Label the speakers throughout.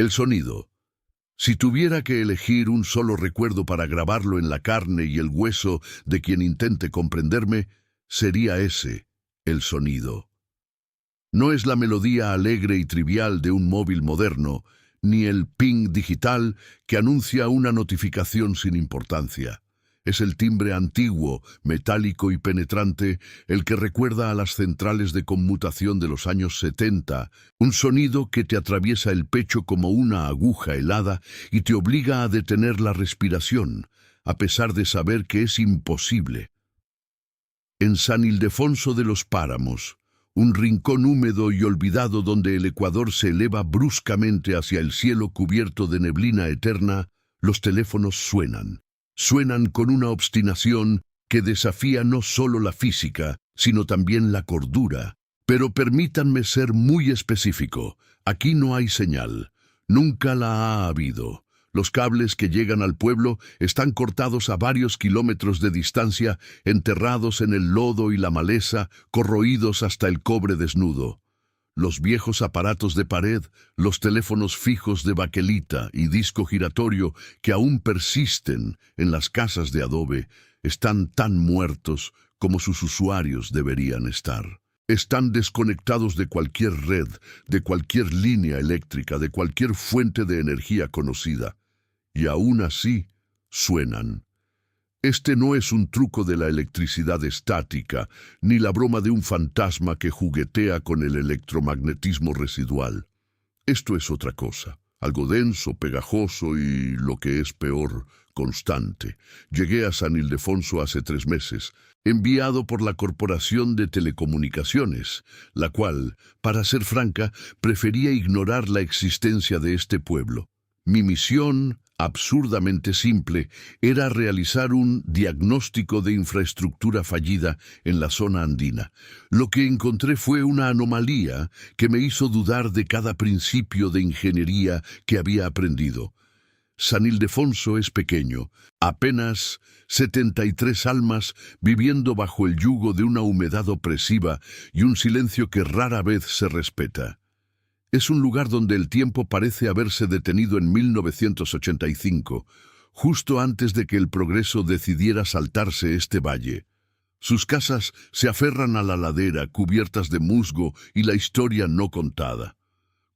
Speaker 1: El sonido. Si tuviera que elegir un solo recuerdo para grabarlo en la carne y el hueso de quien intente comprenderme, sería ese, el sonido. No es la melodía alegre y trivial de un móvil moderno, ni el ping digital que anuncia una notificación sin importancia. Es el timbre antiguo, metálico y penetrante, el que recuerda a las centrales de conmutación de los años 70, un sonido que te atraviesa el pecho como una aguja helada y te obliga a detener la respiración, a pesar de saber que es imposible. En San Ildefonso de los Páramos, un rincón húmedo y olvidado donde el Ecuador se eleva bruscamente hacia el cielo cubierto de neblina eterna, los teléfonos suenan. Suenan con una obstinación que desafía no solo la física, sino también la cordura. Pero permítanme ser muy específico. Aquí no hay señal. Nunca la ha habido. Los cables que llegan al pueblo están cortados a varios kilómetros de distancia, enterrados en el lodo y la maleza, corroídos hasta el cobre desnudo. Los viejos aparatos de pared, los teléfonos fijos de baquelita y disco giratorio que aún persisten en las casas de adobe, están tan muertos como sus usuarios deberían estar. Están desconectados de cualquier red, de cualquier línea eléctrica, de cualquier fuente de energía conocida. Y aún así, suenan. Este no es un truco de la electricidad estática, ni la broma de un fantasma que juguetea con el electromagnetismo residual. Esto es otra cosa, algo denso, pegajoso y, lo que es peor, constante. Llegué a San Ildefonso hace 3 meses, enviado por la Corporación de Telecomunicaciones, la cual, para ser franca, prefería ignorar la existencia de este pueblo. Mi misión, absurdamente simple, era realizar un diagnóstico de infraestructura fallida en la zona andina. Lo que encontré fue una anomalía que me hizo dudar de cada principio de ingeniería que había aprendido. San Ildefonso es pequeño, apenas 73 almas viviendo bajo el yugo de una humedad opresiva y un silencio que rara vez se respeta. Es un lugar donde el tiempo parece haberse detenido en 1985, justo antes de que el progreso decidiera saltarse este valle. Sus casas se aferran a la ladera, cubiertas de musgo y la historia no contada.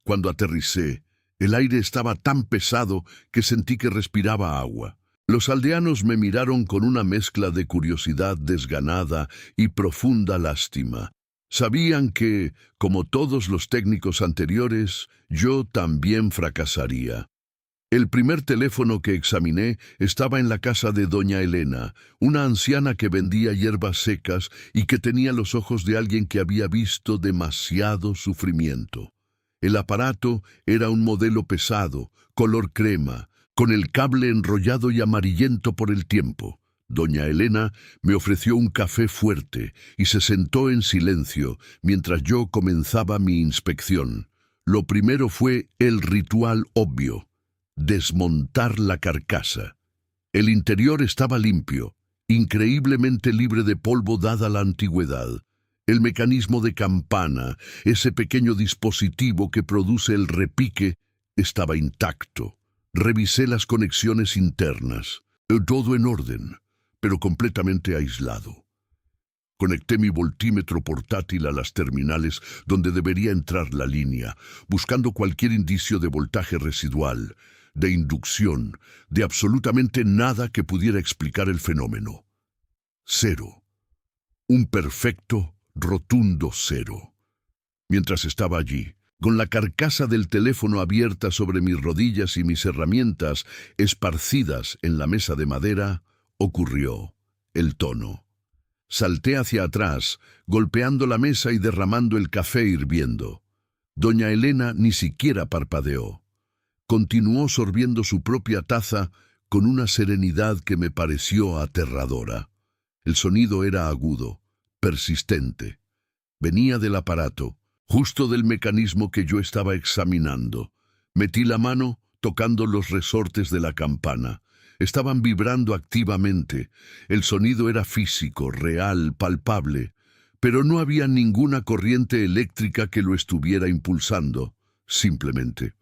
Speaker 1: Cuando aterricé, el aire estaba tan pesado que sentí que respiraba agua. Los aldeanos me miraron con una mezcla de curiosidad desganada y profunda lástima. Sabían que, como todos los técnicos anteriores, yo también fracasaría. El primer teléfono que examiné estaba en la casa de doña Elena, una anciana que vendía hierbas secas y que tenía los ojos de alguien que había visto demasiado sufrimiento. El aparato era un modelo pesado, color crema, con el cable enrollado y amarillento por el tiempo. Doña Elena me ofreció un café fuerte y se sentó en silencio mientras yo comenzaba mi inspección. Lo primero fue el ritual obvio: desmontar la carcasa. El interior estaba limpio, increíblemente libre de polvo dada la antigüedad. El mecanismo de campana, ese pequeño dispositivo que produce el repique, estaba intacto. Revisé las conexiones internas. Todo en orden, pero completamente aislado. Conecté mi voltímetro portátil a las terminales donde debería entrar la línea, buscando cualquier indicio de voltaje residual, de inducción, de absolutamente nada que pudiera explicar el fenómeno. 0. Un perfecto, rotundo 0. Mientras estaba allí, con la carcasa del teléfono abierta sobre mis rodillas y mis herramientas esparcidas en la mesa de madera, ocurrió el tono. Salté hacia atrás, golpeando la mesa y derramando el café hirviendo. Doña Elena ni siquiera parpadeó. Continuó sorbiendo su propia taza con una serenidad que me pareció aterradora. El sonido era agudo, persistente. Venía del aparato, justo del mecanismo que yo estaba examinando. Metí la mano, tocando los resortes de la campana. Estaban vibrando activamente. El sonido era físico, real, palpable, pero no había ninguna corriente eléctrica que lo estuviera impulsando. Simplemente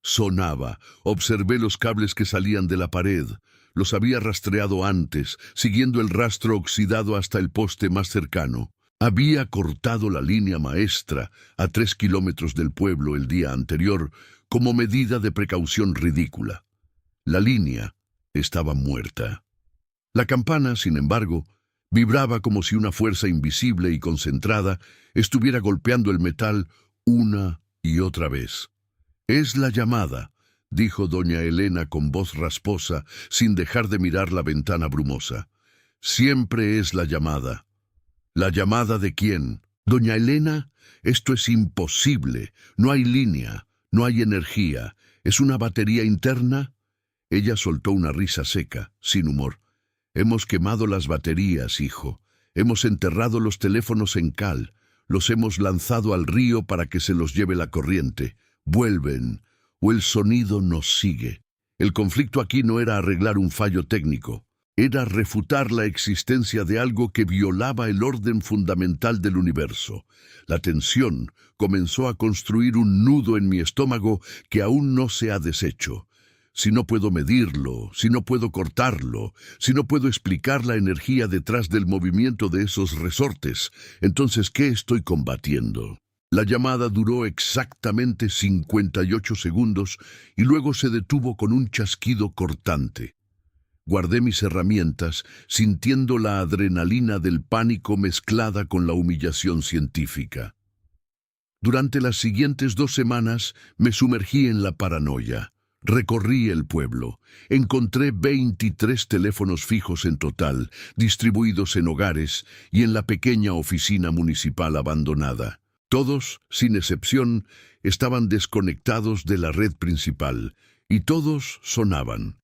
Speaker 1: Sonaba. Observé los cables que salían de la pared. Los había rastreado antes, siguiendo el rastro oxidado hasta el poste más cercano. Había cortado la línea maestra a 3 kilómetros del pueblo el día anterior como medida de precaución ridícula. La línea estaba muerta. La campana, sin embargo, vibraba como si una fuerza invisible y concentrada estuviera golpeando el metal una y otra vez. «Es la llamada», dijo doña Elena con voz rasposa, sin dejar de mirar la ventana brumosa. «Siempre es la llamada». «¿La llamada de quién?» «Doña Elena, esto es imposible. No hay línea, no hay energía. ¿Es una batería interna?» Ella soltó una risa seca, sin humor. «Hemos quemado las baterías, hijo. Hemos enterrado los teléfonos en cal. Los hemos lanzado al río para que se los lleve la corriente. Vuelven, o el sonido nos sigue». El conflicto aquí no era arreglar un fallo técnico. Era refutar la existencia de algo que violaba el orden fundamental del universo. La tensión comenzó a construir un nudo en mi estómago que aún no se ha deshecho. Si no puedo medirlo, si no puedo cortarlo, si no puedo explicar la energía detrás del movimiento de esos resortes, entonces, ¿qué estoy combatiendo? La llamada duró exactamente 58 segundos y luego se detuvo con un chasquido cortante. Guardé mis herramientas, sintiendo la adrenalina del pánico mezclada con la humillación científica. Durante las siguientes 2 semanas me sumergí en la paranoia. Recorrí el pueblo. Encontré 23 teléfonos fijos en total, distribuidos en hogares y en la pequeña oficina municipal abandonada. Todos, sin excepción, estaban desconectados de la red principal, y todos sonaban.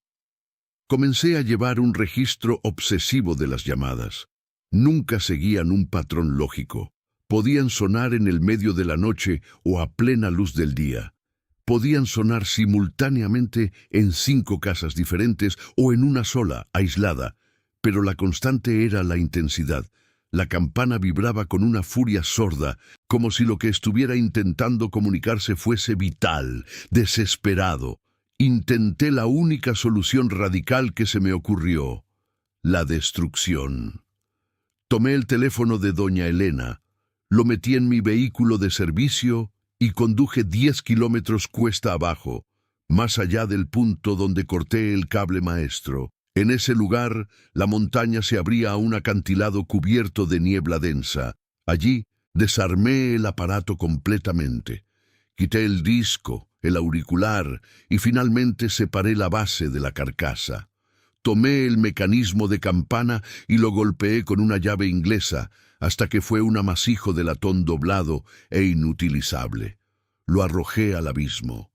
Speaker 1: Comencé a llevar un registro obsesivo de las llamadas. Nunca seguían un patrón lógico. Podían sonar en el medio de la noche o a plena luz del día. Podían sonar simultáneamente en 5 casas diferentes o en una sola, aislada, pero la constante era la intensidad. La campana vibraba con una furia sorda, como si lo que estuviera intentando comunicarse fuese vital, desesperado. Intenté la única solución radical que se me ocurrió: la destrucción. Tomé el teléfono de doña Elena, lo metí en mi vehículo de servicio y conduje 10 kilómetros cuesta abajo, más allá del punto donde corté el cable maestro. En ese lugar, la montaña se abría a un acantilado cubierto de niebla densa. Allí, desarmé el aparato completamente. Quité el disco, el auricular, y finalmente separé la base de la carcasa. Tomé el mecanismo de campana y lo golpeé con una llave inglesa, hasta que fue un amasijo de latón doblado e inutilizable. Lo arrojé al abismo.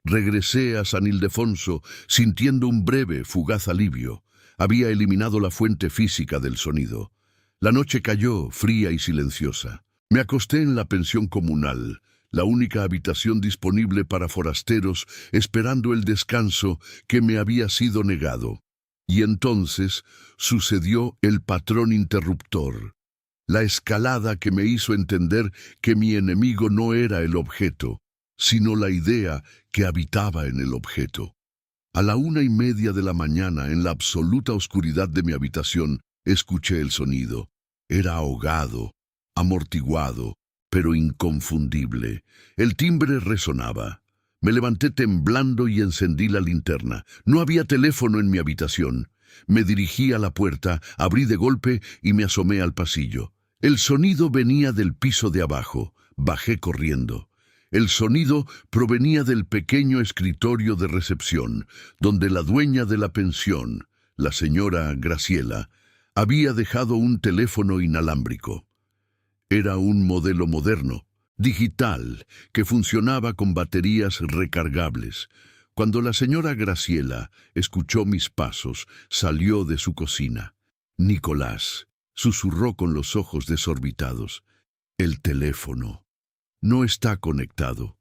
Speaker 1: Regresé a San Ildefonso sintiendo un breve, fugaz alivio. Había eliminado la fuente física del sonido. La noche cayó, fría y silenciosa. Me acosté en la pensión comunal, la única habitación disponible para forasteros, esperando el descanso que me había sido negado. Y entonces sucedió el patrón interruptor, la escalada que me hizo entender que mi enemigo no era el objeto, sino la idea que habitaba en el objeto. A la 1:30 de la mañana, en la absoluta oscuridad de mi habitación, escuché el sonido. Era ahogado, amortiguado, pero inconfundible. El timbre resonaba. Me levanté temblando y encendí la linterna. No había teléfono en mi habitación. Me dirigí a la puerta, abrí de golpe y me asomé al pasillo. El sonido venía del piso de abajo. Bajé corriendo. El sonido provenía del pequeño escritorio de recepción, donde la dueña de la pensión, la señora Graciela, había dejado un teléfono inalámbrico. Era un modelo moderno, digital, que funcionaba con baterías recargables. Cuando la señora Graciela escuchó mis pasos, salió de su cocina. «Nicolás», susurró con los ojos desorbitados, «el teléfono no está conectado».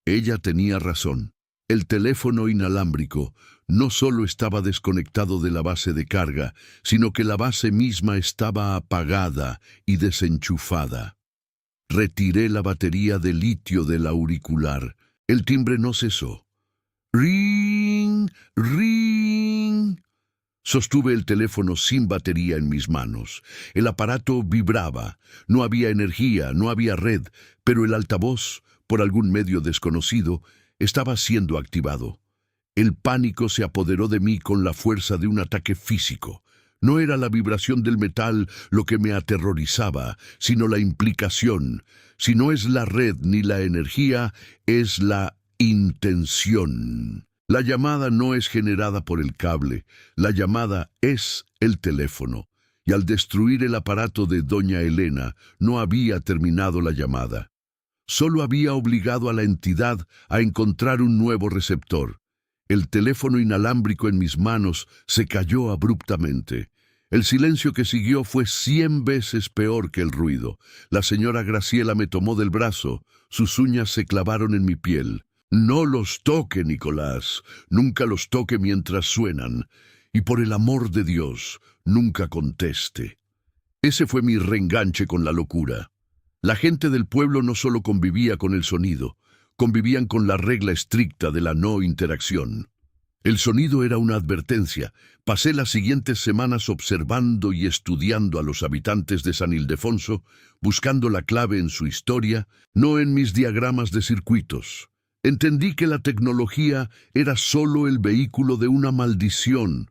Speaker 1: Ella tenía razón. El teléfono inalámbrico no solo estaba desconectado de la base de carga, sino que la base misma estaba apagada y desenchufada. Retiré la batería de litio del auricular. El timbre no cesó. Ring, ring. Sostuve el teléfono sin batería en mis manos. El aparato vibraba. No había energía, no había red, pero el altavoz, por algún medio desconocido, estaba siendo activado. El pánico se apoderó de mí con la fuerza de un ataque físico. No era la vibración del metal lo que me aterrorizaba, sino la implicación. Si no es la red ni la energía, es la intención. La llamada no es generada por el cable, la llamada es el teléfono. Y al destruir el aparato de doña Elena, no había terminado la llamada. Solo había obligado a la entidad a encontrar un nuevo receptor. El teléfono inalámbrico en mis manos se cayó abruptamente. El silencio que siguió fue 100 veces peor que el ruido. La señora Graciela me tomó del brazo. Sus uñas se clavaron en mi piel. No los toque, Nicolás. Nunca los toque mientras suenan. Y por el amor de Dios, nunca conteste. Ese fue mi reenganche con la locura. La gente del pueblo no solo convivía con el sonido, convivían con la regla estricta de la no interacción. El sonido era una advertencia. Pasé las siguientes semanas observando y estudiando a los habitantes de San Ildefonso, buscando la clave en su historia, no en mis diagramas de circuitos. Entendí que la tecnología era solo el vehículo de una maldición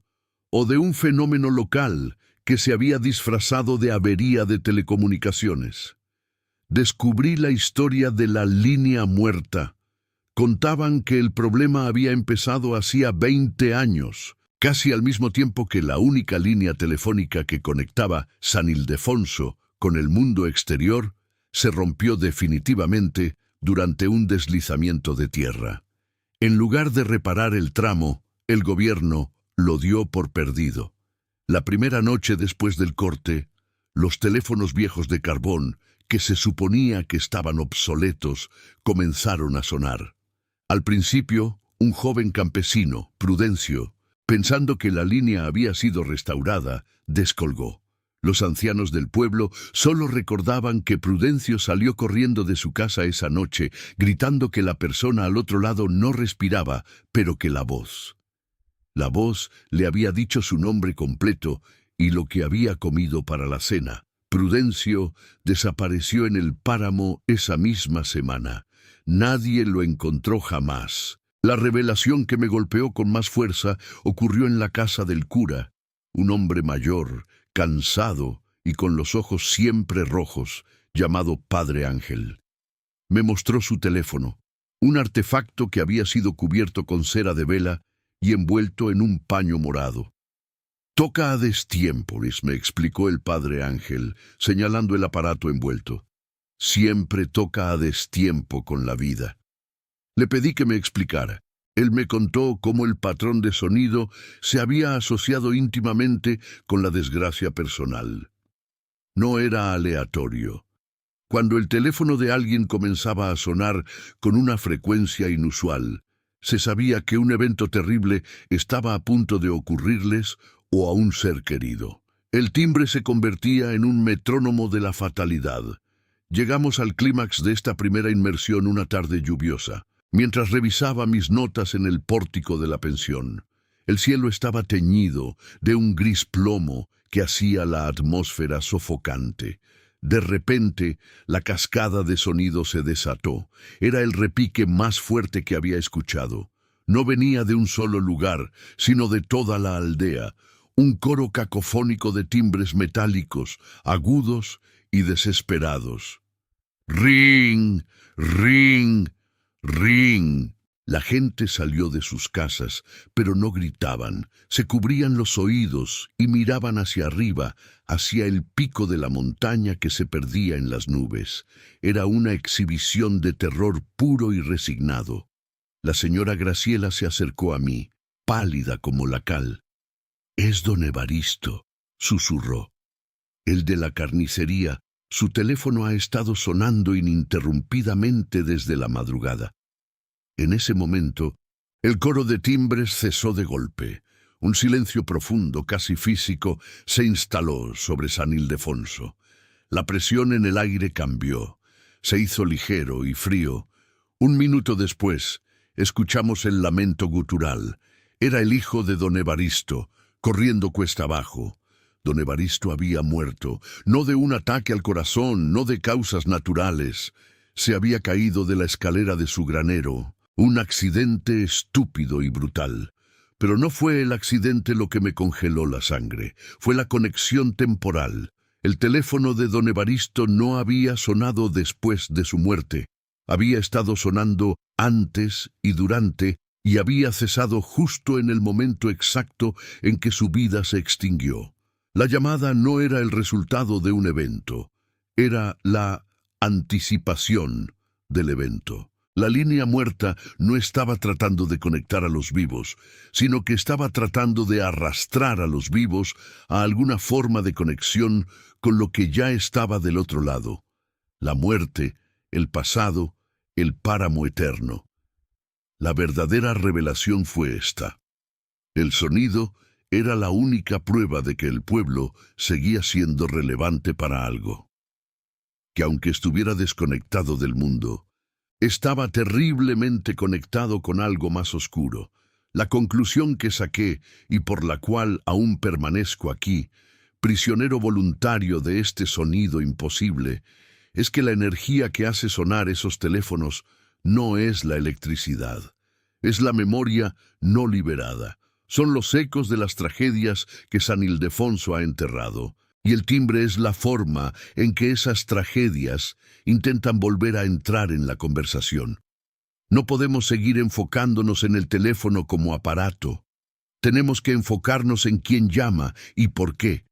Speaker 1: o de un fenómeno local que se había disfrazado de avería de telecomunicaciones. Descubrí la historia de la línea muerta. Contaban que el problema había empezado hacía 20 años, casi al mismo tiempo que la única línea telefónica que conectaba San Ildefonso con el mundo exterior se rompió definitivamente durante un deslizamiento de tierra. En lugar de reparar el tramo, el gobierno lo dio por perdido. La primera noche después del corte, los teléfonos viejos de carbón, que se suponía que estaban obsoletos, comenzaron a sonar. Al principio, un joven campesino, Prudencio, pensando que la línea había sido restaurada, descolgó. Los ancianos del pueblo solo recordaban que Prudencio salió corriendo de su casa esa noche, gritando que la persona al otro lado no respiraba, pero que la voz le había dicho su nombre completo y lo que había comido para la cena. Prudencio desapareció en el páramo esa misma semana. Nadie lo encontró jamás. La revelación que me golpeó con más fuerza ocurrió en la casa del cura, un hombre mayor, cansado y con los ojos siempre rojos, llamado Padre Ángel. Me mostró su teléfono, un artefacto que había sido cubierto con cera de vela y envuelto en un paño morado. «Toca a destiempo», me explicó el Padre Ángel, señalando el aparato envuelto. «Siempre toca a destiempo con la vida». Le pedí que me explicara. Él me contó cómo el patrón de sonido se había asociado íntimamente con la desgracia personal. No era aleatorio. Cuando el teléfono de alguien comenzaba a sonar con una frecuencia inusual, se sabía que un evento terrible estaba a punto de ocurrirles o a un ser querido. El timbre se convertía en un metrónomo de la fatalidad. Llegamos al clímax de esta primera inmersión una tarde lluviosa. Mientras revisaba mis notas en el pórtico de la pensión, el cielo estaba teñido de un gris plomo que hacía la atmósfera sofocante. De repente, la cascada de sonido se desató. Era el repique más fuerte que había escuchado. No venía de un solo lugar, sino de toda la aldea. Un coro cacofónico de timbres metálicos, agudos y desesperados. «Ring, ring, ring». La gente salió de sus casas, pero no gritaban, se cubrían los oídos y miraban hacia arriba, hacia el pico de la montaña que se perdía en las nubes. Era una exhibición de terror puro y resignado. La señora Graciela se acercó a mí, pálida como la cal. «Es don Evaristo», susurró. «El de la carnicería. Su teléfono ha estado sonando ininterrumpidamente desde la madrugada». En ese momento, el coro de timbres cesó de golpe. Un silencio profundo, casi físico, se instaló sobre San Ildefonso. La presión en el aire cambió. Se hizo ligero y frío. Un minuto después, escuchamos el lamento gutural. Era el hijo de don Evaristo, corriendo cuesta abajo. Don Evaristo había muerto, no de un ataque al corazón, no de causas naturales. Se había caído de la escalera de su granero. Un accidente estúpido y brutal. Pero no fue el accidente lo que me congeló la sangre, fue la conexión temporal. El teléfono de don Evaristo no había sonado después de su muerte. Había estado sonando antes y durante, y había cesado justo en el momento exacto en que su vida se extinguió. La llamada no era el resultado de un evento, era la anticipación del evento. La línea muerta no estaba tratando de conectar a los vivos, sino que estaba tratando de arrastrar a los vivos a alguna forma de conexión con lo que ya estaba del otro lado. La muerte, el pasado, el páramo eterno. La verdadera revelación fue esta. El sonido era la única prueba de que el pueblo seguía siendo relevante para algo. Que aunque estuviera desconectado del mundo, estaba terriblemente conectado con algo más oscuro. La conclusión que saqué, y por la cual aún permanezco aquí, prisionero voluntario de este sonido imposible, es que la energía que hace sonar esos teléfonos no es la electricidad. Es la memoria no liberada. Son los ecos de las tragedias que San Ildefonso ha enterrado. Y el timbre es la forma en que esas tragedias intentan volver a entrar en la conversación. No podemos seguir enfocándonos en el teléfono como aparato. Tenemos que enfocarnos en quién llama y por qué.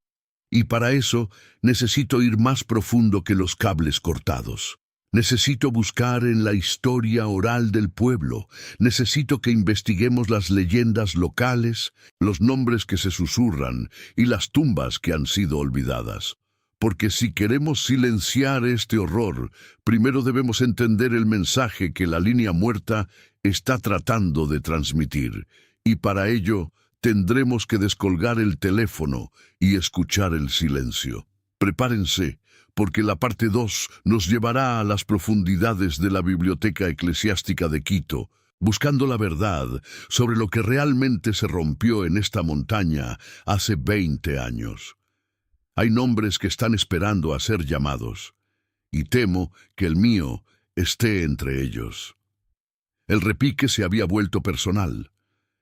Speaker 1: Y para eso necesito ir más profundo que los cables cortados. Necesito buscar en la historia oral del pueblo. Necesito que investiguemos las leyendas locales, los nombres que se susurran y las tumbas que han sido olvidadas. Porque si queremos silenciar este horror, primero debemos entender el mensaje que la línea muerta está tratando de transmitir. Y para ello tendremos que descolgar el teléfono y escuchar el silencio. Prepárense, porque la parte 2 nos llevará a las profundidades de la Biblioteca Eclesiástica de Quito, buscando la verdad sobre lo que realmente se rompió en esta montaña hace 20 años. Hay nombres que están esperando a ser llamados, y temo que el mío esté entre ellos. El repique se había vuelto personal.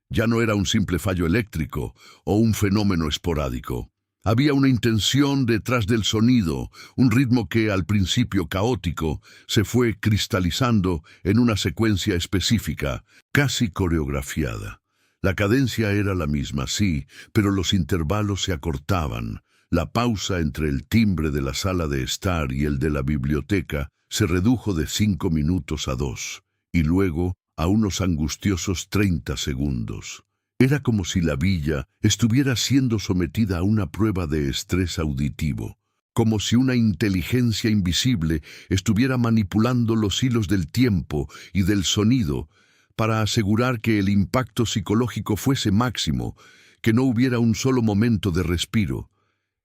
Speaker 1: Ya no era un simple fallo eléctrico o un fenómeno esporádico. Había una intención detrás del sonido, un ritmo que, al principio caótico, se fue cristalizando en una secuencia específica, casi coreografiada. La cadencia era la misma, sí, pero los intervalos se acortaban. La pausa entre el timbre de la sala de estar y el de la biblioteca se redujo de 5 minutos a 2, y luego a unos angustiosos 30 segundos. Era como si la villa estuviera siendo sometida a una prueba de estrés auditivo, como si una inteligencia invisible estuviera manipulando los hilos del tiempo y del sonido para asegurar que el impacto psicológico fuese máximo, que no hubiera un solo momento de respiro.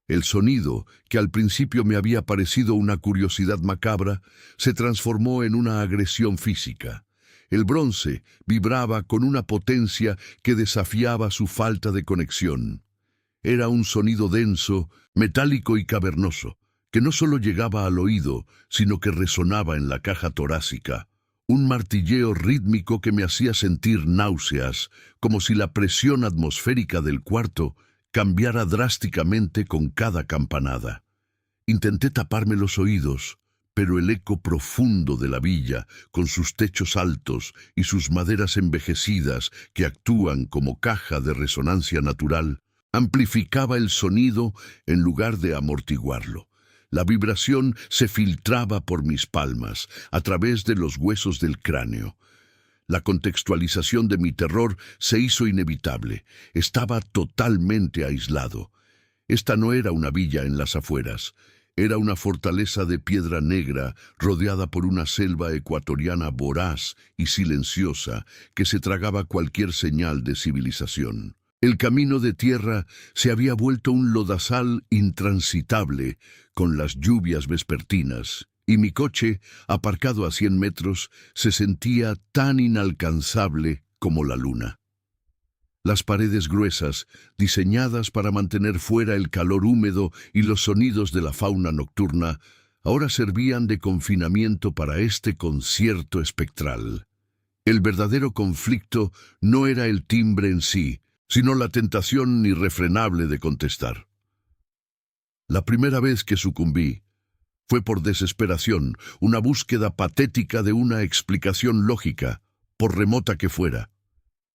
Speaker 1: El sonido, que al principio me había parecido una curiosidad macabra, se transformó en una agresión física. El bronce vibraba con una potencia que desafiaba su falta de conexión. Era un sonido denso, metálico y cavernoso, que no solo llegaba al oído, sino que resonaba en la caja torácica. Un martilleo rítmico que me hacía sentir náuseas, como si la presión atmosférica del cuarto cambiara drásticamente con cada campanada. Intenté taparme los oídos, pero el eco profundo de la villa, con sus techos altos y sus maderas envejecidas que actúan como caja de resonancia natural, amplificaba el sonido en lugar de amortiguarlo. La vibración se filtraba por mis palmas, a través de los huesos del cráneo. La contextualización de mi terror se hizo inevitable. Estaba totalmente aislado. Esta no era una villa en las afueras. Era una fortaleza de piedra negra rodeada por una selva ecuatoriana voraz y silenciosa que se tragaba cualquier señal de civilización. El camino de tierra se había vuelto un lodazal intransitable con las lluvias vespertinas y mi coche, aparcado a 100 metros, se sentía tan inalcanzable como la luna. Las paredes gruesas, diseñadas para mantener fuera el calor húmedo y los sonidos de la fauna nocturna, ahora servían de confinamiento para este concierto espectral. El verdadero conflicto no era el timbre en sí, sino la tentación irrefrenable de contestar. La primera vez que sucumbí fue por desesperación, una búsqueda patética de una explicación lógica, por remota que fuera.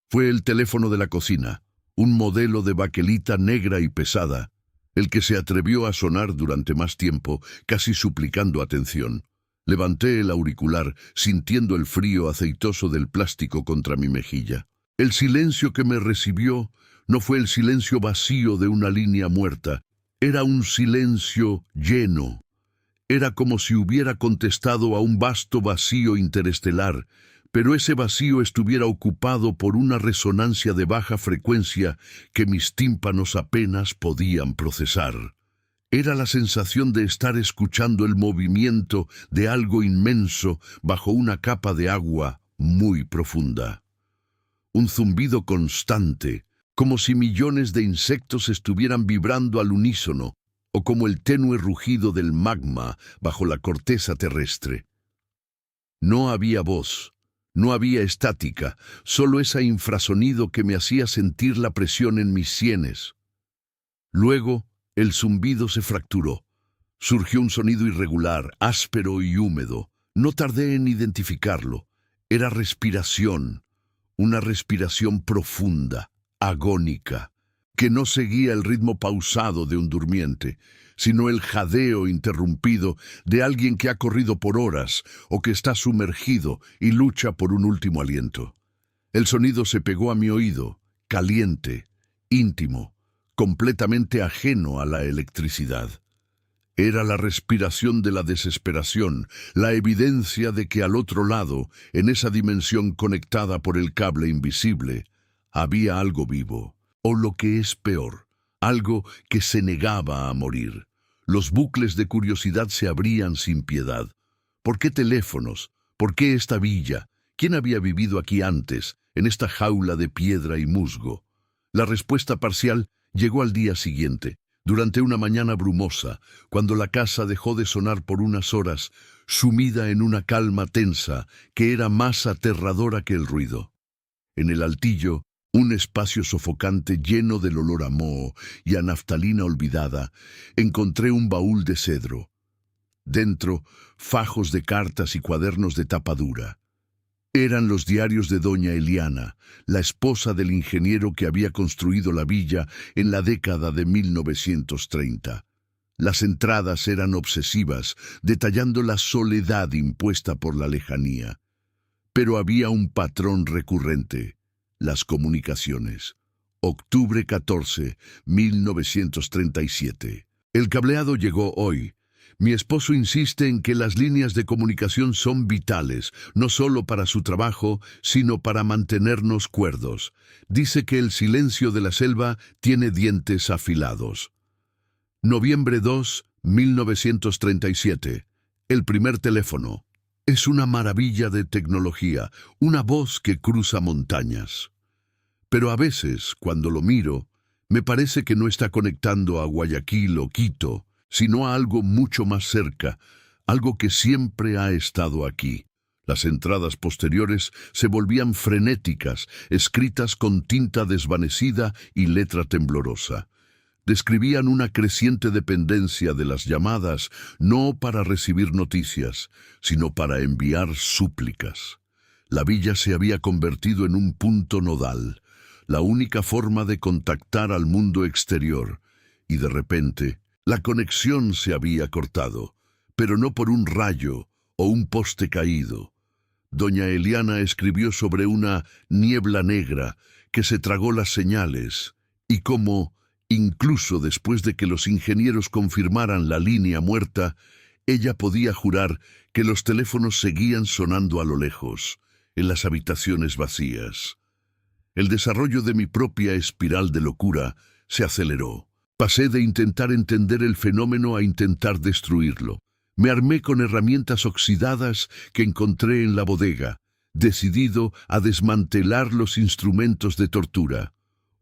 Speaker 1: Fue el teléfono de la cocina, un modelo de baquelita negra y pesada, el que se atrevió a sonar durante más tiempo, casi suplicando atención. Levanté el auricular, sintiendo el frío aceitoso del plástico contra mi mejilla. El silencio que me recibió no fue el silencio vacío de una línea muerta, era un silencio lleno. Era como si hubiera contestado a un vasto vacío interestelar, pero ese vacío estuviera ocupado por una resonancia de baja frecuencia que mis tímpanos apenas podían procesar. Era la sensación de estar escuchando el movimiento de algo inmenso bajo una capa de agua muy profunda. Un zumbido constante, como si millones de insectos estuvieran vibrando al unísono, o como el tenue rugido del magma bajo la corteza terrestre. No había voz. No había estática, solo ese infrasonido que me hacía sentir la presión en mis sienes. Luego, el zumbido se fracturó. Surgió un sonido irregular, áspero y húmedo. No tardé en identificarlo. Era respiración, una respiración profunda, agónica, que no seguía el ritmo pausado de un durmiente, sino el jadeo interrumpido de alguien que ha corrido por horas o que está sumergido y lucha por un último aliento. El sonido se pegó a mi oído, caliente, íntimo, completamente ajeno a la electricidad. Era la respiración de la desesperación, la evidencia de que al otro lado, en esa dimensión conectada por el cable invisible, había algo vivo, o lo que es peor, algo que se negaba a morir. Los bucles de curiosidad se abrían sin piedad. ¿Por qué teléfonos? ¿Por qué esta villa? ¿Quién había vivido aquí antes, en esta jaula de piedra y musgo? La respuesta parcial llegó al día siguiente, durante una mañana brumosa, cuando la casa dejó de sonar por unas horas, sumida en una calma tensa que era más aterradora que el ruido. En el altillo, un espacio sofocante lleno del olor a moho y a naftalina olvidada, encontré un baúl de cedro. Dentro, fajos de cartas y cuadernos de tapa dura. Eran los diarios de doña Eliana, la esposa del ingeniero que había construido la villa en la década de 1930. Las entradas eran obsesivas, detallando la soledad impuesta por la lejanía. Pero había un patrón recurrente: las comunicaciones. Octubre 14, 1937. El cableado llegó hoy. Mi esposo insiste en que las líneas de comunicación son vitales, no solo para su trabajo, sino para mantenernos cuerdos. Dice que el silencio de la selva tiene dientes afilados. Noviembre 2, 1937. El primer teléfono. Es una maravilla de tecnología, una voz que cruza montañas. Pero a veces, cuando lo miro, me parece que no está conectando a Guayaquil o Quito, sino a algo mucho más cerca, algo que siempre ha estado aquí. Las entradas posteriores se volvían frenéticas, escritas con tinta desvanecida y letra temblorosa. Describían una creciente dependencia de las llamadas, no para recibir noticias, sino para enviar súplicas. La villa se había convertido en un punto nodal, la única forma de contactar al mundo exterior, y de repente la conexión se había cortado, pero no por un rayo o un poste caído. Doña Eliana escribió sobre una niebla negra que se tragó las señales, y como, incluso después de que los ingenieros confirmaran la línea muerta, ella podía jurar que los teléfonos seguían sonando a lo lejos, en las habitaciones vacías. El desarrollo de mi propia espiral de locura se aceleró. Pasé de intentar entender el fenómeno a intentar destruirlo. Me armé con herramientas oxidadas que encontré en la bodega, decidido a desmantelar los instrumentos de tortura.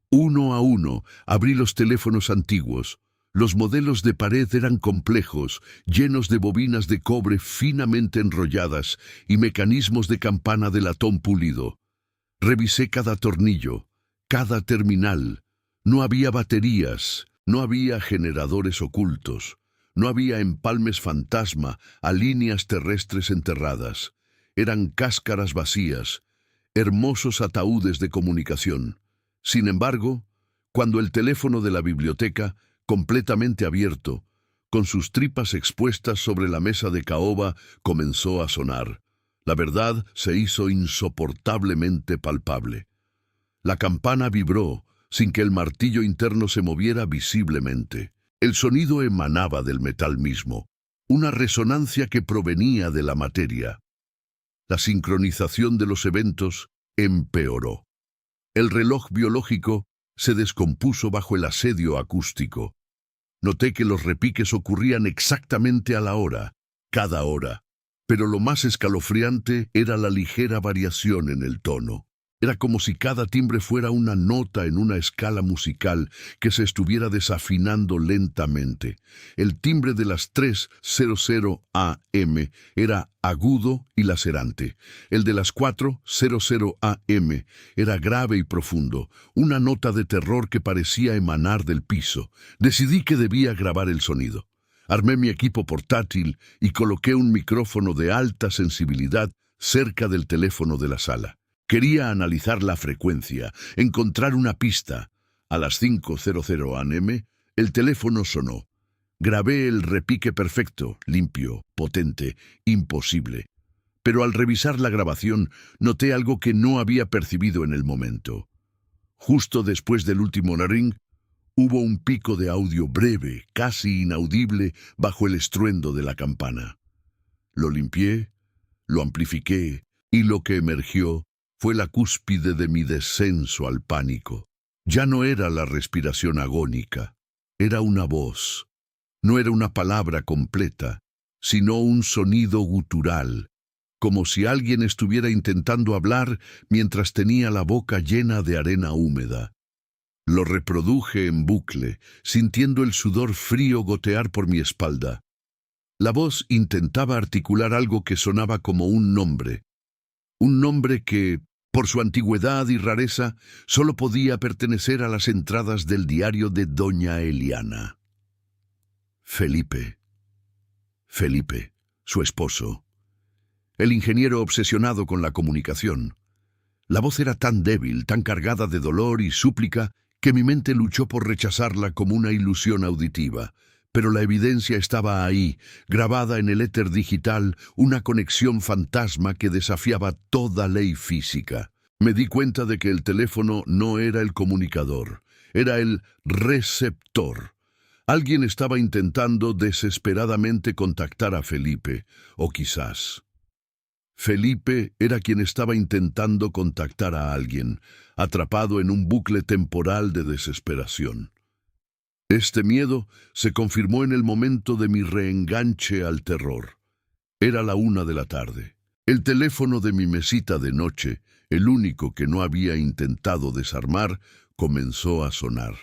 Speaker 1: Uno a uno abrí los teléfonos antiguos. Los modelos de pared eran complejos, llenos de bobinas de cobre finamente enrolladas y mecanismos de campana de latón pulido. Revisé cada tornillo, cada terminal. No había baterías, no había generadores ocultos, no había empalmes fantasma a líneas terrestres enterradas. Eran cáscaras vacías, hermosos ataúdes de comunicación. Sin embargo, cuando el teléfono de la biblioteca, completamente abierto, con sus tripas expuestas sobre la mesa de caoba, comenzó a sonar, la verdad se hizo insoportablemente palpable. La campana vibró, sin que el martillo interno se moviera visiblemente. El sonido emanaba del metal mismo, una resonancia que provenía de la materia. La sincronización de los eventos empeoró. El reloj biológico se descompuso bajo el asedio acústico. Noté que los repiques ocurrían exactamente a la hora, cada hora, pero lo más escalofriante era la ligera variación en el tono. Era como si cada timbre fuera una nota en una escala musical que se estuviera desafinando lentamente. El timbre de las 3:00 AM era agudo y lacerante. El de las 4:00 AM era grave y profundo, una nota de terror que parecía emanar del piso. Decidí que debía grabar el sonido. Armé mi equipo portátil y coloqué un micrófono de alta sensibilidad cerca del teléfono de la sala. Quería analizar la frecuencia, encontrar una pista. A las 5:00 AM, el teléfono sonó. Grabé el repique perfecto, limpio, potente, imposible. Pero al revisar la grabación, noté algo que no había percibido en el momento. Justo después del último ring, hubo un pico de audio breve, casi inaudible, bajo el estruendo de la campana. Lo limpié, lo amplifiqué, y lo que emergió fue la cúspide de mi descenso al pánico. Ya no era la respiración agónica, era una voz. No era una palabra completa, sino un sonido gutural, como si alguien estuviera intentando hablar mientras tenía la boca llena de arena húmeda. Lo reproduje en bucle, sintiendo el sudor frío gotear por mi espalda. La voz intentaba articular algo que sonaba como un nombre que, por su antigüedad y rareza, solo podía pertenecer a las entradas del diario de doña Eliana. Felipe, su esposo. El ingeniero obsesionado con la comunicación. La voz era tan débil, tan cargada de dolor y súplica, que mi mente luchó por rechazarla como una ilusión auditiva. Pero la evidencia estaba ahí, grabada en el éter digital, una conexión fantasma que desafiaba toda ley física. Me di cuenta de que el teléfono no era el comunicador, era el receptor. Alguien estaba intentando desesperadamente contactar a Felipe, o quizás Felipe era quien estaba intentando contactar a alguien, atrapado en un bucle temporal de desesperación. Este miedo se confirmó en el momento de mi reenganche al terror. Era la 1 de la tarde. El teléfono de mi mesita de noche, el único que no había intentado desarmar, comenzó a sonar.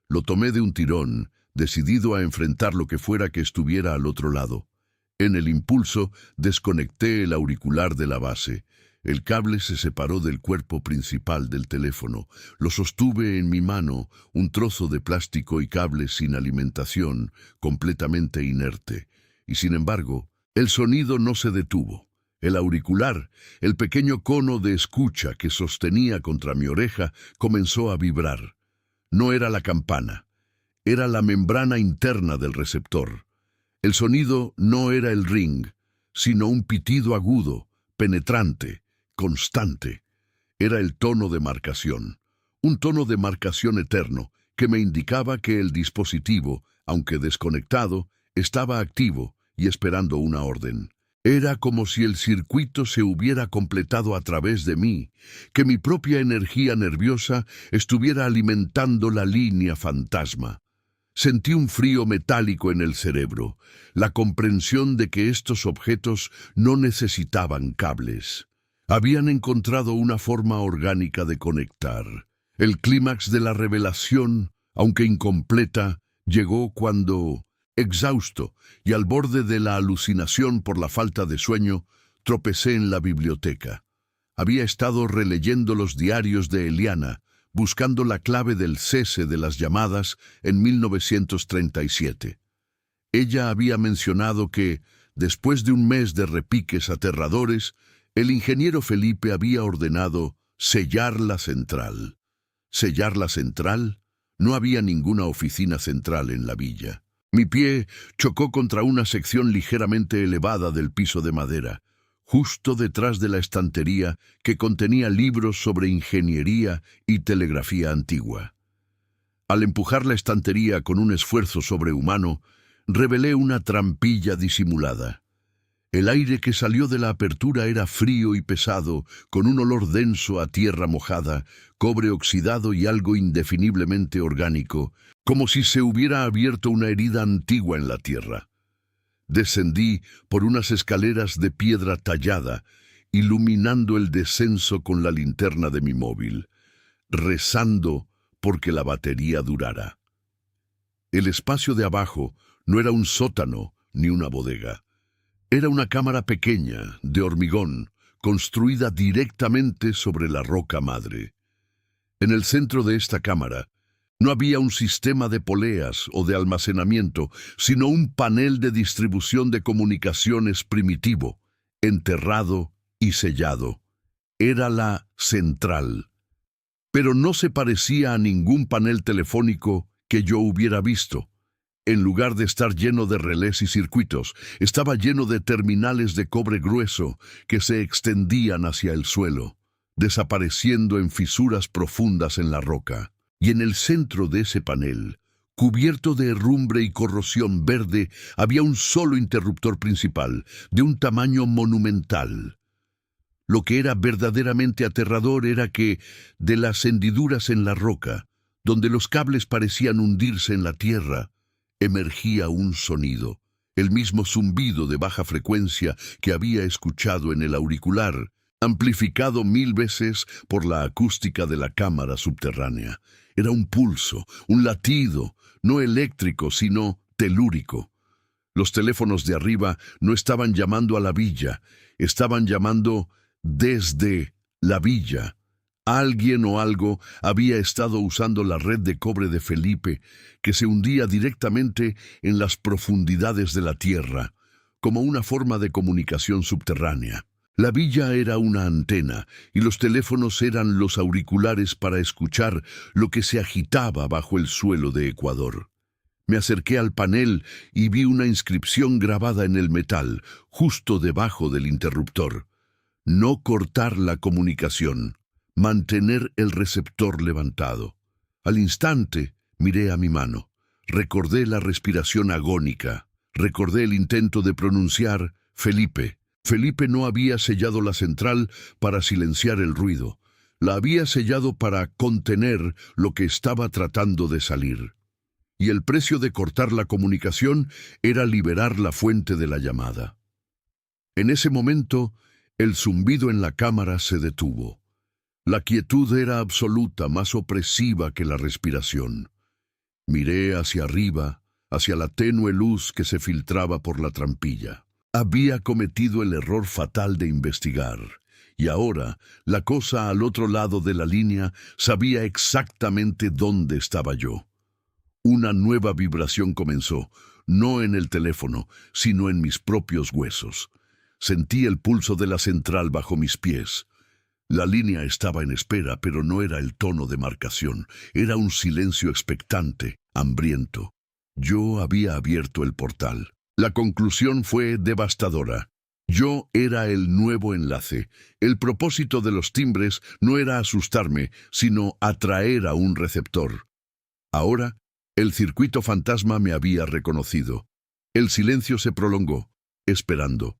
Speaker 1: Lo tomé de un tirón, decidido a enfrentar lo que fuera que estuviera al otro lado. En el impulso, desconecté el auricular de la base. El cable se separó del cuerpo principal del teléfono. Lo sostuve en mi mano, un trozo de plástico y cable sin alimentación, completamente inerte. Y sin embargo, el sonido no se detuvo. El auricular, el pequeño cono de escucha que sostenía contra mi oreja, comenzó a vibrar. No era la campana, era la membrana interna del receptor. El sonido no era el ring, sino un pitido agudo, penetrante, constante. Era el tono de marcación, un tono de marcación eterno que me indicaba que el dispositivo, aunque desconectado, estaba activo y esperando una orden. Era como si el circuito se hubiera completado a través de mí, que mi propia energía nerviosa estuviera alimentando la línea fantasma. Sentí un frío metálico en el cerebro, la comprensión de que estos objetos no necesitaban cables. Habían encontrado una forma orgánica de conectar. El clímax de la revelación, aunque incompleta, llegó cuando, exhausto y al borde de la alucinación por la falta de sueño, tropecé en la biblioteca. Había estado releyendo los diarios de Eliana, buscando la clave del cese de las llamadas en 1937. Ella había mencionado que, después de un mes de repiques aterradores, el ingeniero Felipe había ordenado sellar la central. ¿Sellar la central? No había ninguna oficina central en la villa. Mi pie chocó contra una sección ligeramente elevada del piso de madera, justo detrás de la estantería que contenía libros sobre ingeniería y telegrafía antigua. Al empujar la estantería con un esfuerzo sobrehumano, revelé una trampilla disimulada. El aire que salió de la apertura era frío y pesado, con un olor denso a tierra mojada, cobre oxidado y algo indefiniblemente orgánico, como si se hubiera abierto una herida antigua en la tierra. Descendí por unas escaleras de piedra tallada, iluminando el descenso con la linterna de mi móvil, rezando porque la batería durara. El espacio de abajo no era un sótano ni una bodega. Era una cámara pequeña, de hormigón, construida directamente sobre la roca madre. En el centro de esta cámara no había un sistema de poleas o de almacenamiento, sino un panel de distribución de comunicaciones primitivo, enterrado y sellado. Era la central. Pero no se parecía a ningún panel telefónico que yo hubiera visto. En lugar de estar lleno de relés y circuitos, estaba lleno de terminales de cobre grueso que se extendían hacia el suelo, desapareciendo en fisuras profundas en la roca. Y en el centro de ese panel, cubierto de herrumbre y corrosión verde, había un solo interruptor principal, de un tamaño monumental. Lo que era verdaderamente aterrador era que, de las hendiduras en la roca, donde los cables parecían hundirse en la tierra, emergía un sonido, el mismo zumbido de baja frecuencia que había escuchado en el auricular, amplificado 1000 veces por la acústica de la cámara subterránea. Era un pulso, un latido, no eléctrico, sino telúrico. Los teléfonos de arriba no estaban llamando a la villa, estaban llamando desde la villa. Alguien o algo había estado usando la red de cobre de Felipe, que se hundía directamente en las profundidades de la tierra, como una forma de comunicación subterránea. La villa era una antena, y los teléfonos eran los auriculares para escuchar lo que se agitaba bajo el suelo de Ecuador. Me acerqué al panel y vi una inscripción grabada en el metal, justo debajo del interruptor. No cortar la comunicación. Mantener el receptor levantado. Al instante, miré a mi mano. Recordé la respiración agónica. Recordé el intento de pronunciar Felipe. Felipe no había sellado la central para silenciar el ruido. La había sellado para contener lo que estaba tratando de salir. Y el precio de cortar la comunicación era liberar la fuente de la llamada. En ese momento, el zumbido en la cámara se detuvo. La quietud era absoluta, más opresiva que la respiración. Miré hacia arriba, hacia la tenue luz que se filtraba por la trampilla. Había cometido el error fatal de investigar, y ahora la cosa al otro lado de la línea sabía exactamente dónde estaba yo. Una nueva vibración comenzó, no en el teléfono, sino en mis propios huesos. Sentí el pulso de la central bajo mis pies. La línea estaba en espera, pero no era el tono de marcación. Era un silencio expectante, hambriento. Yo había abierto el portal. La conclusión fue devastadora. Yo era el nuevo enlace. El propósito de los timbres no era asustarme, sino atraer a un receptor. Ahora, el circuito fantasma me había reconocido. El silencio se prolongó, esperando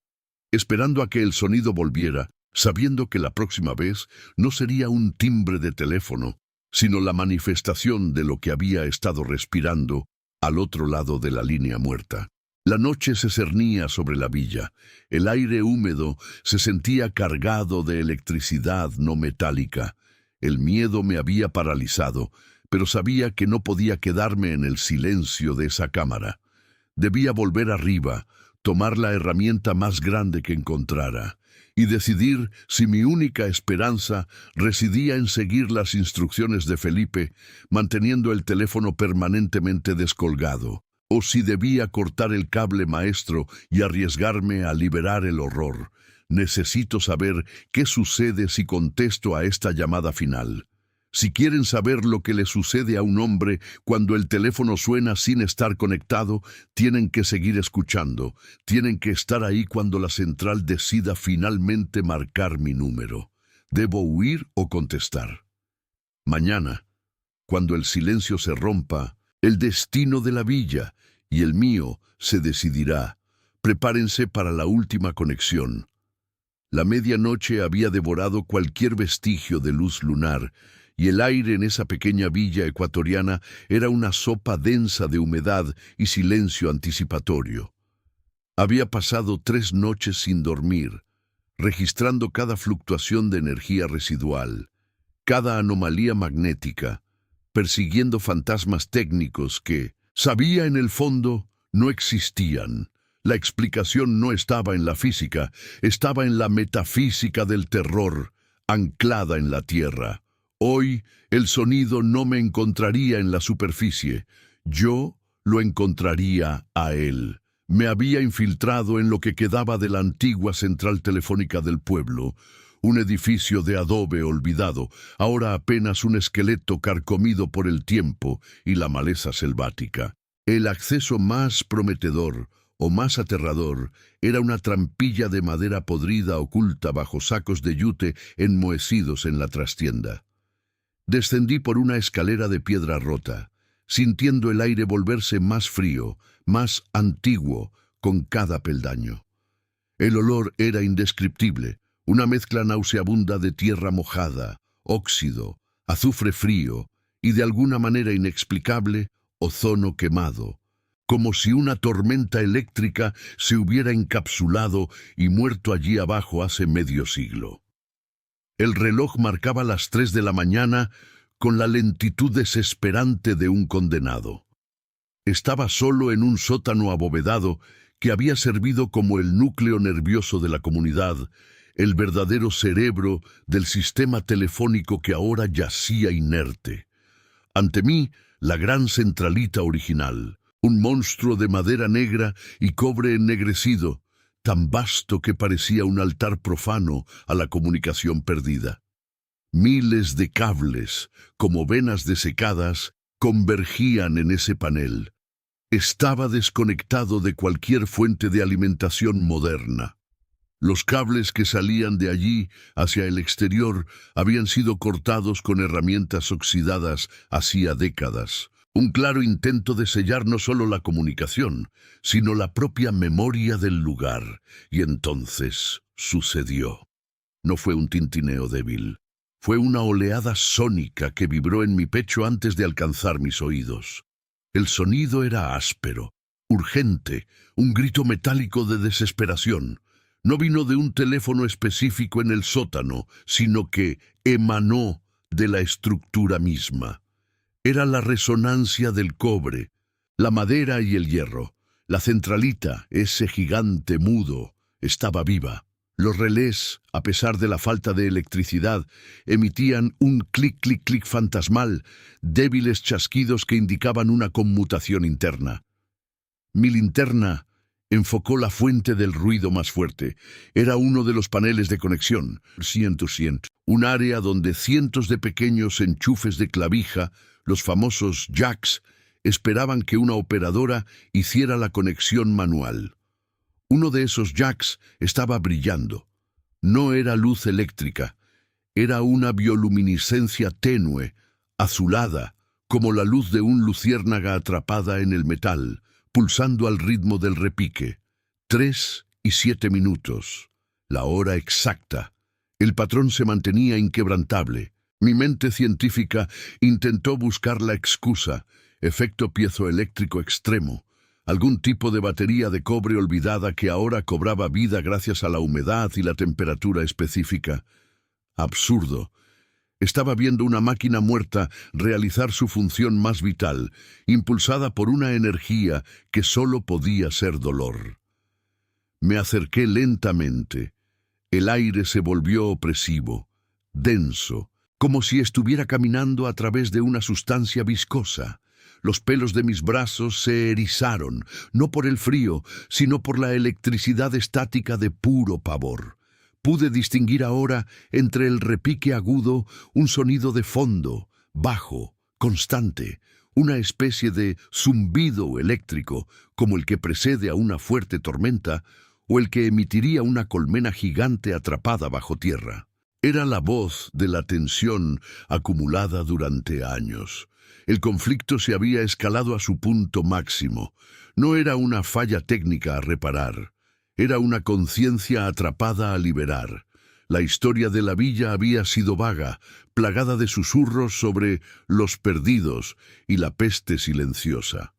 Speaker 1: a que el sonido volviera, sabiendo que la próxima vez no sería un timbre de teléfono, sino la manifestación de lo que había estado respirando al otro lado de la línea muerta. La noche se cernía sobre la villa. El aire húmedo se sentía cargado de electricidad no metálica. El miedo me había paralizado, pero sabía que no podía quedarme en el silencio de esa cámara. Debía volver arriba, tomar la herramienta más grande que encontrara y decidir si mi única esperanza residía en seguir las instrucciones de Felipe, manteniendo el teléfono permanentemente descolgado, o si debía cortar el cable maestro y arriesgarme a liberar el horror. Necesito saber qué sucede si contesto a esta llamada final. Si quieren saber lo que le sucede a un hombre cuando el teléfono suena sin estar conectado, tienen que seguir escuchando. Tienen que estar ahí cuando la central decida finalmente marcar mi número. ¿Debo huir o contestar? Mañana, cuando el silencio se rompa, el destino de la villa y el mío se decidirá. Prepárense para la última conexión. La medianoche había devorado cualquier vestigio de luz lunar, y el aire en esa pequeña villa ecuatoriana era una sopa densa de humedad y silencio anticipatorio. Había pasado 3 noches sin dormir, registrando cada fluctuación de energía residual, cada anomalía magnética, persiguiendo fantasmas técnicos que, sabía en el fondo, no existían. La explicación no estaba en la física, estaba en la metafísica del terror, anclada en la tierra. Hoy el sonido no me encontraría en la superficie, yo lo encontraría a él. Me había infiltrado en lo que quedaba de la antigua central telefónica del pueblo, un edificio de adobe olvidado, ahora apenas un esqueleto carcomido por el tiempo y la maleza selvática. El acceso más prometedor o más aterrador era una trampilla de madera podrida oculta bajo sacos de yute enmohecidos en la trastienda. Descendí por una escalera de piedra rota, sintiendo el aire volverse más frío, más antiguo, con cada peldaño. El olor era indescriptible, una mezcla nauseabunda de tierra mojada, óxido, azufre frío y de alguna manera inexplicable, ozono quemado, como si una tormenta eléctrica se hubiera encapsulado y muerto allí abajo hace medio siglo. El reloj marcaba las 3 de la mañana con la lentitud desesperante de un condenado. Estaba solo en un sótano abovedado que había servido como el núcleo nervioso de la comunidad, el verdadero cerebro del sistema telefónico que ahora yacía inerte. Ante mí, la gran centralita original, un monstruo de madera negra y cobre ennegrecido, tan vasto que parecía un altar profano a la comunicación perdida. Miles de cables, como venas desecadas, convergían en ese panel. Estaba desconectado de cualquier fuente de alimentación moderna. Los cables que salían de allí hacia el exterior habían sido cortados con herramientas oxidadas hacía décadas. Un claro intento de sellar no solo la comunicación, sino la propia memoria del lugar. Y entonces sucedió. No fue un tintineo débil. Fue una oleada sónica que vibró en mi pecho antes de alcanzar mis oídos. El sonido era áspero, urgente, un grito metálico de desesperación. No vino de un teléfono específico en el sótano, sino que emanó de la estructura misma. Era la resonancia del cobre, la madera y el hierro. La centralita, ese gigante mudo, estaba viva. Los relés, a pesar de la falta de electricidad, emitían un clic-clic-clic fantasmal, débiles chasquidos que indicaban una conmutación interna. Mi linterna enfocó la fuente del ruido más fuerte. Era uno de los paneles de conexión, 100%, un área donde cientos de pequeños enchufes de clavija, los famosos jacks, esperaban que una operadora hiciera la conexión manual. Uno de esos jacks estaba brillando. No era luz eléctrica, era una bioluminiscencia tenue, azulada, como la luz de un luciérnaga atrapada en el metal, pulsando al ritmo del repique. 3 y 7 minutos. La hora exacta. El patrón se mantenía inquebrantable. Mi mente científica intentó buscar la excusa. efecto piezoeléctrico extremo, algún tipo de batería de cobre olvidada que ahora cobraba vida gracias a la humedad y la temperatura específica. Absurdo. Estaba viendo una máquina muerta realizar su función más vital, impulsada por una energía que solo podía ser dolor. Me acerqué lentamente. El aire se volvió opresivo, denso, como si estuviera caminando a través de una sustancia viscosa. Los pelos de mis brazos se erizaron, no por el frío, sino por la electricidad estática de puro pavor. Pude distinguir ahora, entre el repique agudo, un sonido de fondo, bajo, constante, una especie de zumbido eléctrico, como el que precede a una fuerte tormenta, o el que emitiría una colmena gigante atrapada bajo tierra. Era la voz de la tensión acumulada durante años. El conflicto se había escalado a su punto máximo. No era una falla técnica a reparar. Era una conciencia atrapada a liberar. La historia de la villa había sido vaga, plagada de susurros sobre los perdidos y la peste silenciosa.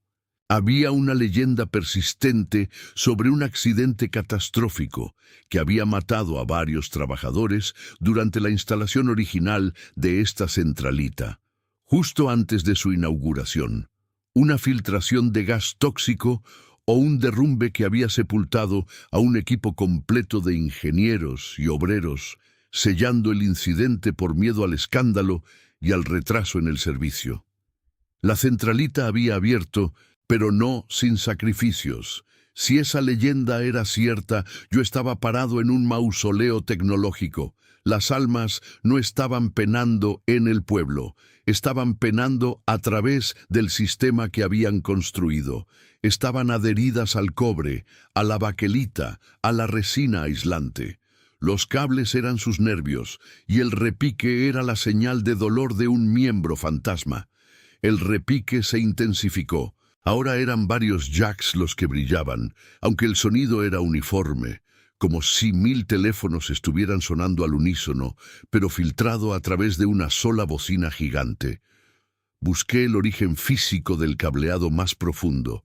Speaker 1: Había una leyenda persistente sobre un accidente catastrófico que había matado a varios trabajadores durante la instalación original de esta centralita, justo antes de su inauguración. Una filtración de gas tóxico o un derrumbe que había sepultado a un equipo completo de ingenieros y obreros, sellando el incidente por miedo al escándalo y al retraso en el servicio. La centralita había abierto, pero no sin sacrificios. Si esa leyenda era cierta, yo estaba parado en un mausoleo tecnológico. Las almas no estaban penando en el pueblo, estaban penando a través del sistema que habían construido. Estaban adheridas al cobre, a la baquelita, a la resina aislante. Los cables eran sus nervios, y el repique era la señal de dolor de un miembro fantasma. El repique se intensificó. Ahora eran varios jacks los que brillaban, aunque el sonido era uniforme, como si 1000 teléfonos estuvieran sonando al unísono, pero filtrado a través de una sola bocina gigante. Busqué el origen físico del cableado más profundo.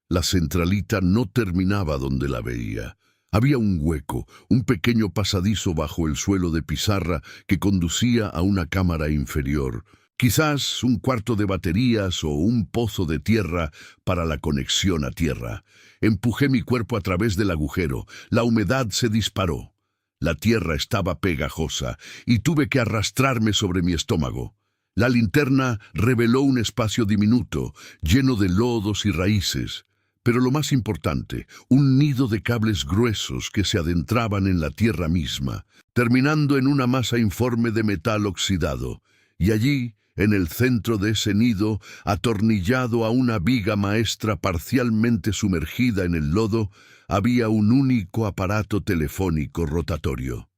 Speaker 1: La centralita no terminaba donde la veía. Había un hueco, un pequeño pasadizo bajo el suelo de pizarra que conducía a una cámara inferior. Quizás un cuarto de baterías o un pozo de tierra para la conexión a tierra. Empujé mi cuerpo a través del agujero. La humedad se disparó. La tierra estaba pegajosa y tuve que arrastrarme sobre mi estómago. La linterna reveló un espacio diminuto, lleno de lodos y raíces. Pero lo más importante, un nido de cables gruesos que se adentraban en la tierra misma, terminando en una masa informe de metal oxidado. Y allí, en el centro de ese nido, atornillado a una viga maestra parcialmente sumergida en el lodo, había un único aparato telefónico rotatorio.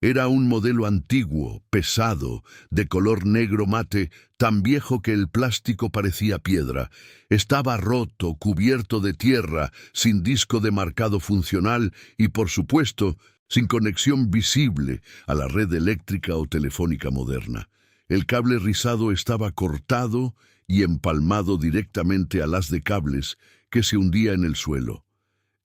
Speaker 1: Era un modelo antiguo, pesado, de color negro mate, tan viejo que el plástico parecía piedra. Estaba roto, cubierto de tierra, sin disco de marcado funcional y, por supuesto, sin conexión visible a la red eléctrica o telefónica moderna. El cable rizado estaba cortado y empalmado directamente al haz de cables que se hundía en el suelo.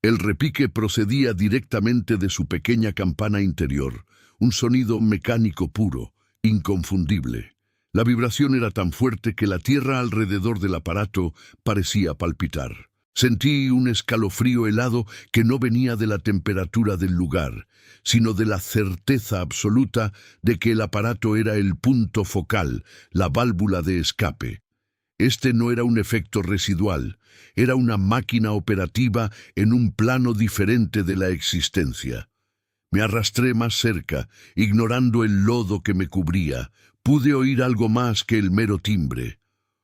Speaker 1: El repique procedía directamente de su pequeña campana interior, un sonido mecánico puro, inconfundible. La vibración era tan fuerte que la tierra alrededor del aparato parecía palpitar. Sentí un escalofrío helado que no venía de la temperatura del lugar, sino de la certeza absoluta de que el aparato era el punto focal, la válvula de escape. Este no era un efecto residual, era una máquina operativa en un plano diferente de la existencia. Me arrastré más cerca, ignorando el lodo que me cubría. Pude oír algo más que el mero timbre.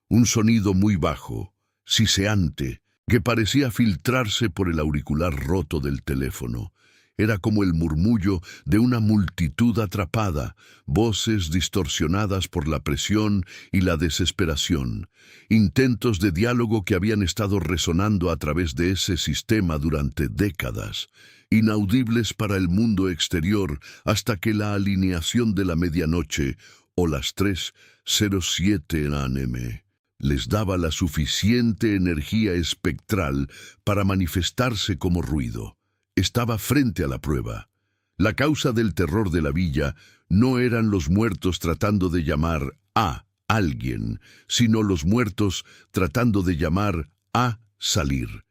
Speaker 1: Un sonido muy bajo, siseante, que parecía filtrarse por el auricular roto del teléfono. Era como el murmullo de una multitud atrapada, voces distorsionadas por la presión y la desesperación, intentos de diálogo que habían estado resonando a través de ese sistema durante décadas, inaudibles para el mundo exterior hasta que la alineación de la medianoche o las 3:07 AM les daba la suficiente energía espectral para manifestarse como ruido. Estaba frente a la prueba. La causa del terror de la villa no eran los muertos tratando de llamar a alguien, sino los muertos tratando de llamar a salir.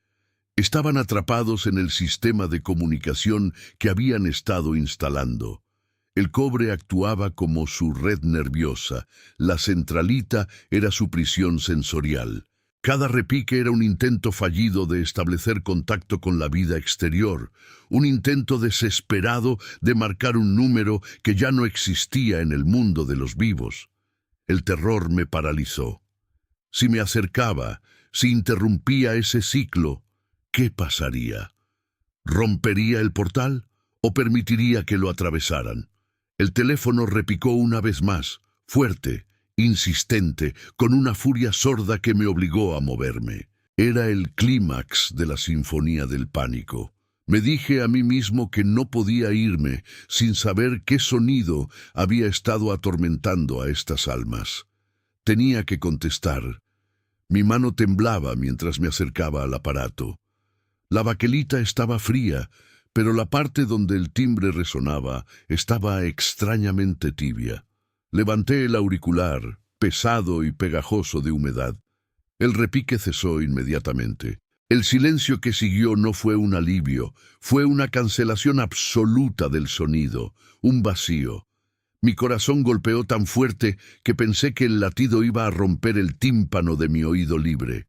Speaker 1: Estaban atrapados en el sistema de comunicación que habían estado instalando. El cobre actuaba como su red nerviosa, la centralita era su prisión sensorial. Cada repique era un intento fallido de establecer contacto con la vida exterior, un intento desesperado de marcar un número que ya no existía en el mundo de los vivos. El terror me paralizó. Si me acercaba, si interrumpía ese ciclo, ¿qué pasaría? ¿Rompería el portal o permitiría que lo atravesaran? El teléfono repicó una vez más, fuerte, insistente, con una furia sorda que me obligó a moverme. Era el clímax de la sinfonía del pánico. Me dije a mí mismo que no podía irme sin saber qué sonido había estado atormentando a estas almas. Tenía que contestar. Mi mano temblaba mientras me acercaba al aparato. La baquelita estaba fría, pero la parte donde el timbre resonaba estaba extrañamente tibia. Levanté el auricular, pesado y pegajoso de humedad. El repique cesó inmediatamente. El silencio que siguió no fue un alivio, fue una cancelación absoluta del sonido, un vacío. Mi corazón golpeó tan fuerte que pensé que el latido iba a romper el tímpano de mi oído libre.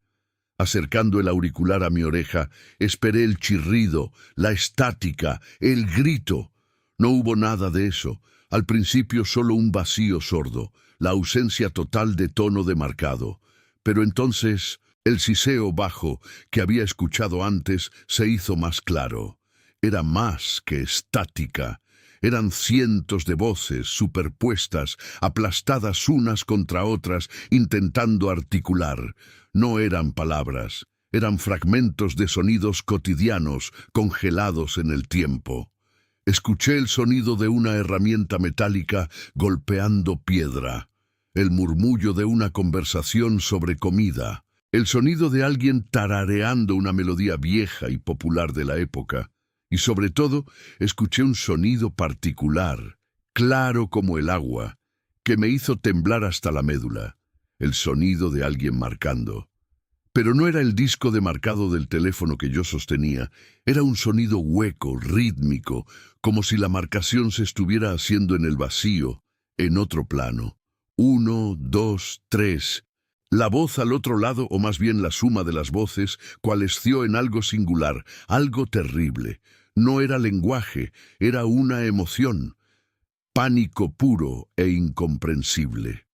Speaker 1: Acercando el auricular a mi oreja, esperé el chirrido, la estática, el grito. No hubo nada de eso. Al principio solo un vacío sordo, la ausencia total de tono demarcado. Pero entonces el siseo bajo que había escuchado antes se hizo más claro. Era más que estática. Eran cientos de voces superpuestas, aplastadas unas contra otras, intentando articular. No eran palabras, eran fragmentos de sonidos cotidianos, congelados en el tiempo. Escuché el sonido de una herramienta metálica golpeando piedra, el murmullo de una conversación sobre comida, el sonido de alguien tarareando una melodía vieja y popular de la época. Y sobre todo, escuché un sonido particular, claro como el agua, que me hizo temblar hasta la médula, el sonido de alguien marcando. Pero no era el disco de marcado del teléfono que yo sostenía, era un sonido hueco, rítmico, como si la marcación se estuviera haciendo en el vacío, en otro plano. 1, 2, 3. La voz al otro lado, o más bien la suma de las voces, coalesció en algo singular, algo terrible. No era lenguaje, era una emoción, pánico puro e incomprensible.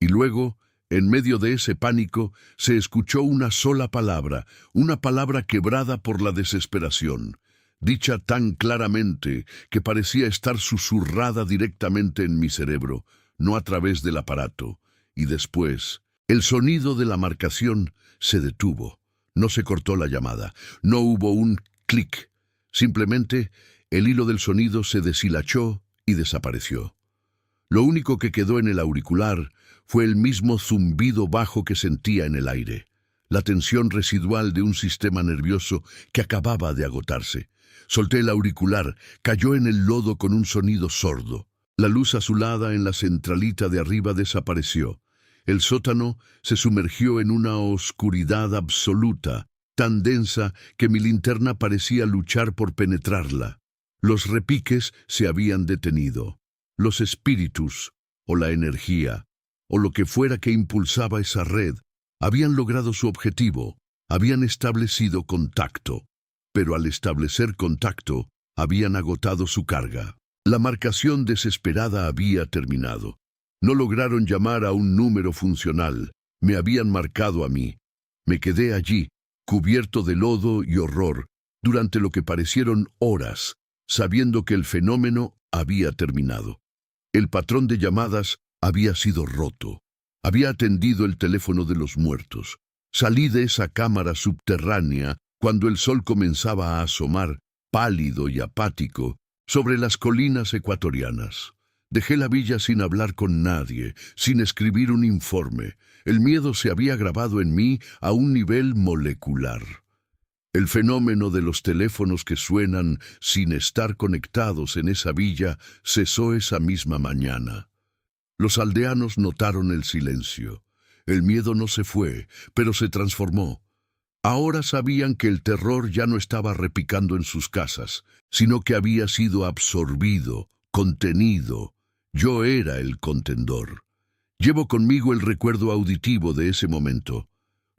Speaker 1: Y luego, en medio de ese pánico, se escuchó una sola palabra, una palabra quebrada por la desesperación, dicha tan claramente que parecía estar susurrada directamente en mi cerebro, no a través del aparato. Y después, el sonido de la marcación se detuvo. No se cortó la llamada, no hubo un clic. Simplemente, el hilo del sonido se deshilachó y desapareció. Lo único que quedó en el auricular fue el mismo zumbido bajo que sentía en el aire, la tensión residual de un sistema nervioso que acababa de agotarse. Solté el auricular, cayó en el lodo con un sonido sordo. La luz azulada en la centralita de arriba desapareció. El sótano se sumergió en una oscuridad absoluta, tan densa que mi linterna parecía luchar por penetrarla. Los repiques se habían detenido. Los espíritus, o la energía, o lo que fuera que impulsaba esa red, habían logrado su objetivo, habían establecido contacto, pero al establecer contacto, habían agotado su carga. La marcación desesperada había terminado. No lograron llamar a un número funcional, me habían marcado a mí. Me quedé allí, cubierto de lodo y horror, durante lo que parecieron horas, sabiendo que el fenómeno había terminado. El patrón de llamadas había sido roto. Había atendido el teléfono de los muertos. Salí de esa cámara subterránea cuando el sol comenzaba a asomar, pálido y apático, sobre las colinas ecuatorianas. Dejé la villa sin hablar con nadie, sin escribir un informe. El miedo se había grabado en mí a un nivel molecular. El fenómeno de los teléfonos que suenan sin estar conectados en esa villa cesó esa misma mañana. Los aldeanos notaron el silencio. El miedo no se fue, pero se transformó. Ahora sabían que el terror ya no estaba repicando en sus casas, sino que había sido absorbido, contenido. Yo era el contendor. Llevo conmigo el recuerdo auditivo de ese momento.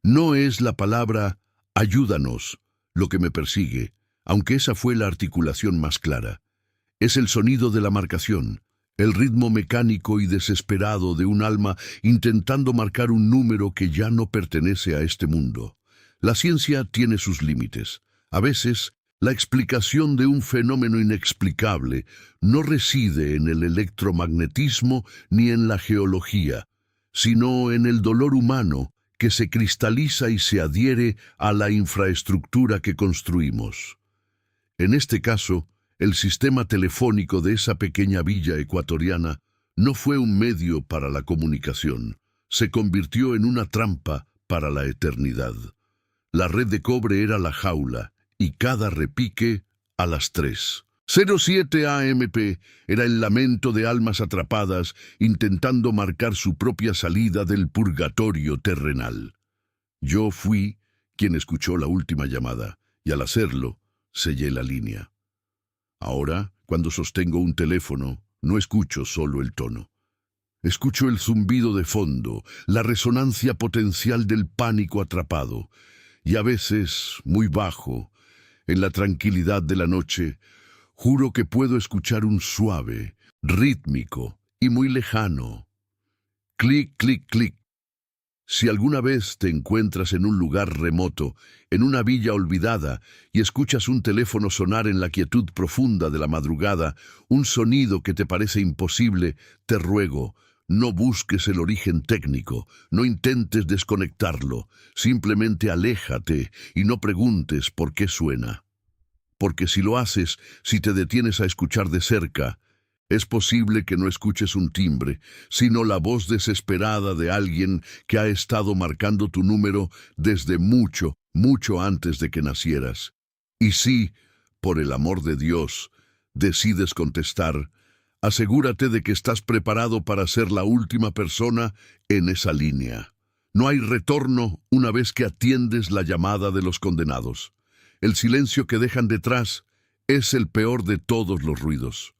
Speaker 1: No es la palabra «ayúdanos» lo que me persigue, aunque esa fue la articulación más clara. Es el sonido de la marcación, el ritmo mecánico y desesperado de un alma intentando marcar un número que ya no pertenece a este mundo. La ciencia tiene sus límites. A veces, la explicación de un fenómeno inexplicable no reside en el electromagnetismo ni en la geología, sino en el dolor humano que se cristaliza y se adhiere a la infraestructura que construimos. En este caso, el sistema telefónico de esa pequeña villa ecuatoriana no fue un medio para la comunicación, se convirtió en una trampa para la eternidad. La red de cobre era la jaula, y cada repique a las 3:07 AMP era el lamento de almas atrapadas intentando marcar su propia salida del purgatorio terrenal. Yo fui quien escuchó la última llamada, y al hacerlo, sellé la línea. Ahora, cuando sostengo un teléfono, no escucho solo el tono. Escucho el zumbido de fondo, la resonancia potencial del pánico atrapado, y a veces, muy bajo, en la tranquilidad de la noche, juro que puedo escuchar un suave, rítmico y muy lejano. Clic, clic, clic. Si alguna vez te encuentras en un lugar remoto, en una villa olvidada, y escuchas un teléfono sonar en la quietud profunda de la madrugada, un sonido que te parece imposible, te ruego, no busques el origen técnico, no intentes desconectarlo, simplemente aléjate y no preguntes por qué suena. Porque si lo haces, si te detienes a escuchar de cerca, es posible que no escuches un timbre, sino la voz desesperada de alguien que ha estado marcando tu número desde mucho, mucho antes de que nacieras. Y si, por el amor de Dios, decides contestar, asegúrate de que estás preparado para ser la última persona en esa línea. No hay retorno una vez que atiendes la llamada de los condenados. El silencio que dejan detrás es el peor de todos los ruidos.